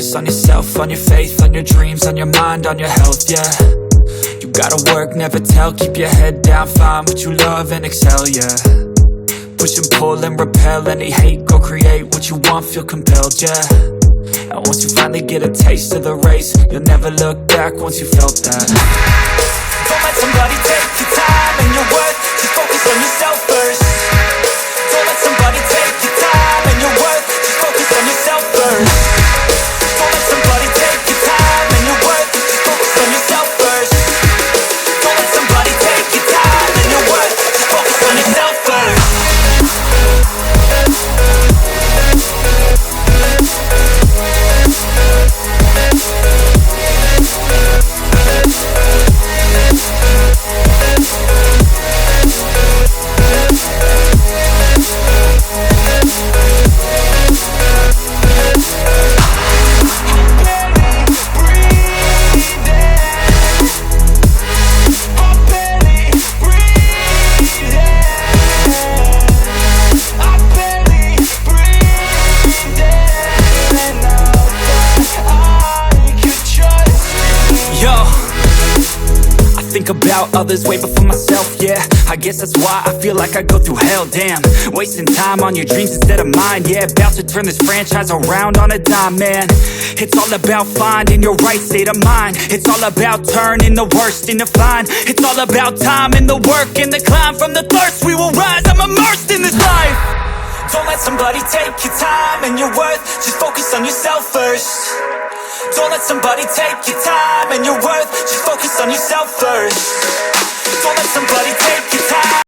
focus on yourself, on your faith, on your dreams, on your mind, on your health, yeah. You gotta work, never tell, keep your head down, find what you love and excel, yeah. Push and pull and repel any hate, go create what you want, feel compelled, yeah. And once you finally get a taste of the race, you'll never look back once you felt that. Don't let somebody take your time and your worth, just focus on yourself first. Don't let somebody take your time and your worth, just focus on yourself first. Don't let somebody take your time and your worth, just focus on yourself first. Don't let somebody take your time and your worth, just focus on yourself first. About others way before myself, yeah. I guess that's why I feel like I go through hell, damn. Wasting time on your dreams instead of mine, yeah. About to turn this franchise around on a dime, man. It's all about finding your right state of mind. It's all about turning the worst into fine. It's all about time and the work and the climb. From the thirst we will rise, I'm immersed in this life. Don't let somebody take your time and your worth, just focus on yourself first. Don't let somebody take your time and your worth, just focus on yourself first.